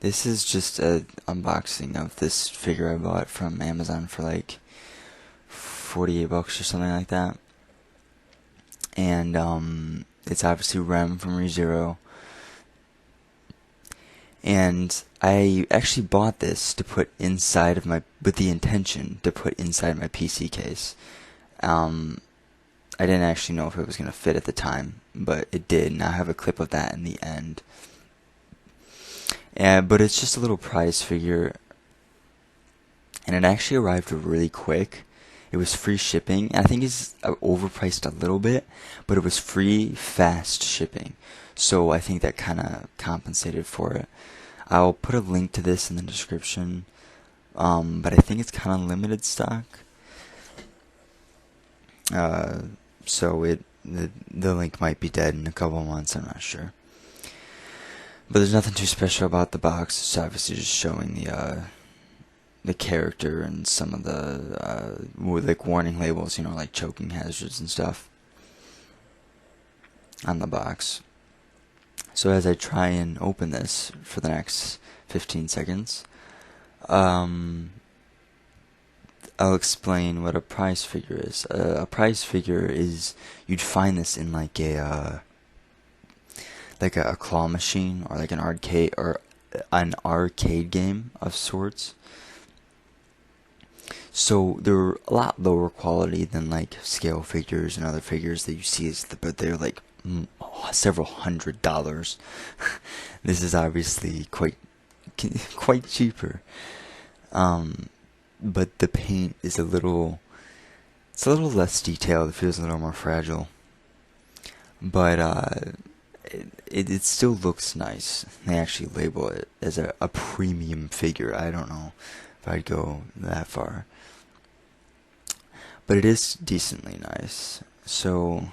This is just a unboxing of this figure I bought from Amazon for like 48 bucks or something like that. And it's obviously Rem from ReZero. And I actually bought this to put inside of my, with the intention to put inside my PC case. I didn't actually know if it was going to fit at the time, but it did, and I have a clip of that in the end. But it's just a little prize figure, and it actually arrived really quick. It was free shipping, and I think it's overpriced a little bit, but it was free, fast shipping. So I think that kind of compensated for it. I'll put a link to this in the description, but I think it's kind of limited stock. So the link might be dead in a couple of months, I'm not sure. But there's nothing too special about the box. It's obviously just showing the character and some of the like warning labels, like choking hazards and stuff on the box. So as I try and open this for the next 15 seconds, I'll explain what a prize figure is. A prize figure is, you'd find this in like a claw machine, or like an arcade game of sorts. So they're a lot lower quality than like scale figures and other figures that you see, but they're like several $100s. This is obviously quite cheaper. But the paint is a little less detailed. It feels a little more fragile. But it still looks nice. They actually label it as a premium figure. I don't know if I'd go that far. But it is decently nice. So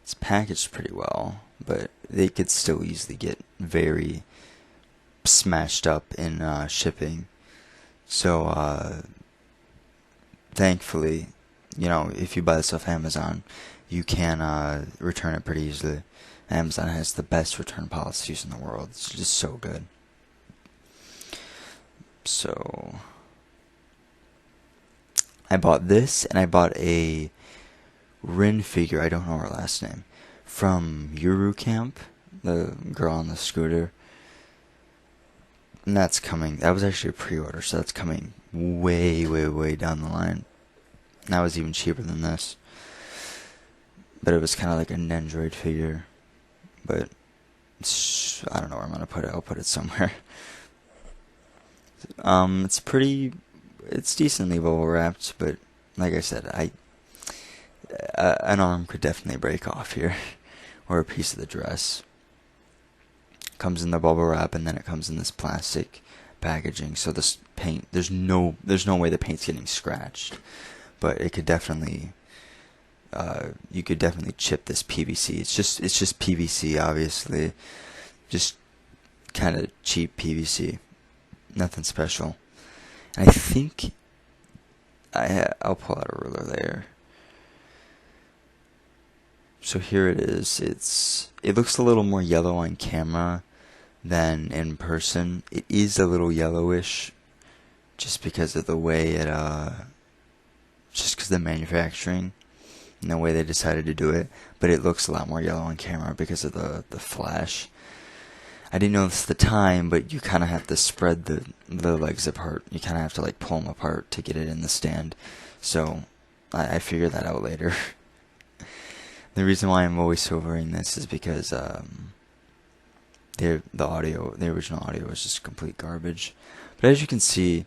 it's packaged pretty well, but they could still easily get very smashed up in shipping. So thankfully, if you buy this off Amazon, you can return it pretty easily. Amazon has the best return policies in the world. It's just so good. So I bought this, and I bought a Rin figure, I don't know her last name, from Yuru Camp, the girl on the scooter. And that's coming. That was actually a pre-order, so that's coming way, way, way down the line. And that was even cheaper than this. But it was kind of like an Nendroid figure. But I don't know where I'm gonna put it. I'll put it somewhere. It's decently bubble wrapped, but like I said, an arm could definitely break off here, or a piece of the dress. Comes in the bubble wrap, and then it comes in this plastic packaging. So this paint, there's no way the paint's getting scratched, but it could definitely, you could definitely chip this PVC. It's just PVC, obviously, just kind of cheap PVC, nothing special. And I think I'll pull out a ruler there. So here it is. It looks a little more yellow on camera than in person. It is a little yellowish, just because of the way just because of the manufacturing and the way they decided to do it. But it looks a lot more yellow on camera because of the flash. I didn't know this at the time, but you kind of have to spread the legs apart. You kind of have to like pull them apart to get it in the stand. So I figured that out later. The reason why I'm voiceovering this is because the original audio was just complete garbage. But as you can see,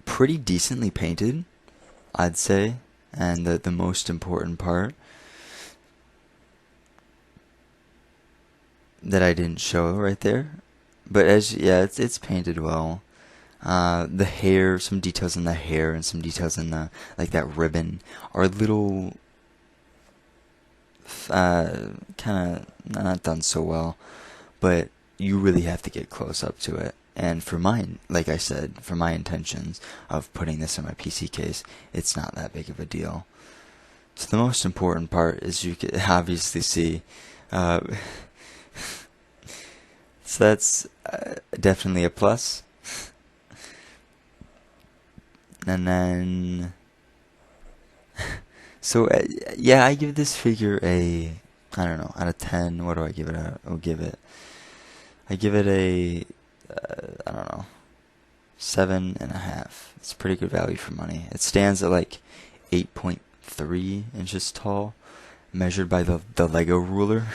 pretty decently painted, I'd say. And the most important part that I didn't show right there, but it's painted well. The hair, some details in the hair, and some details in the that ribbon are little kind of not done so well, but you really have to get close up to it. And for mine, like I said, for my intentions of putting this in my PC case, it's not that big of a deal. So the most important part is you can obviously see So that's definitely a plus. And then, so yeah, I give this figure a, I don't know, out of 10, what do I give it? I give it a, I don't know, 7.5. It's pretty good value for money. It stands at like 8.3 inches tall, measured by the Lego ruler.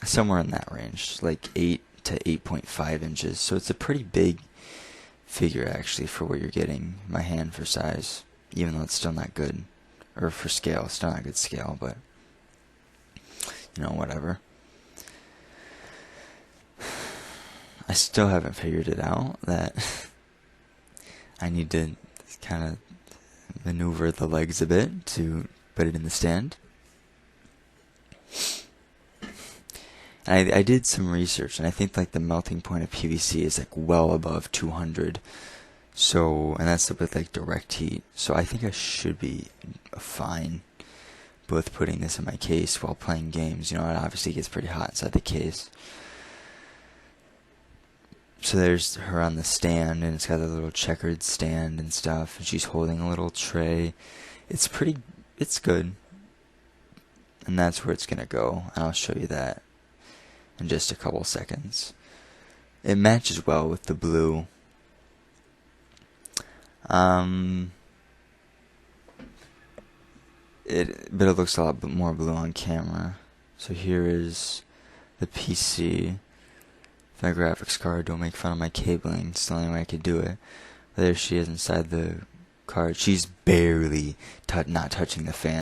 Somewhere in that range, like 8 to 8.5 inches. So it's a pretty big figure actually for what you're getting. My hand for size, even though it's still not good, or for scale, it's still not good scale, but whatever. I still haven't figured it out that I need to kind of maneuver the legs a bit to put it in the stand. And I did some research, and I think like the melting point of PVC is like well above 200. So, and that's with like direct heat. So I think I should be fine with putting this in my case while playing games. It obviously gets pretty hot inside the case. So there's her on the stand, and it's got a little checkered stand and stuff, and she's holding a little tray. It's good. And that's where it's gonna go, and I'll show you that in just a couple seconds. It matches well with the blue. But it looks a lot more blue on camera. So here is the PC. My graphics card. Don't make fun of my cabling. It's the only way I could do it. There she is inside the card. She's barely not touching the fan.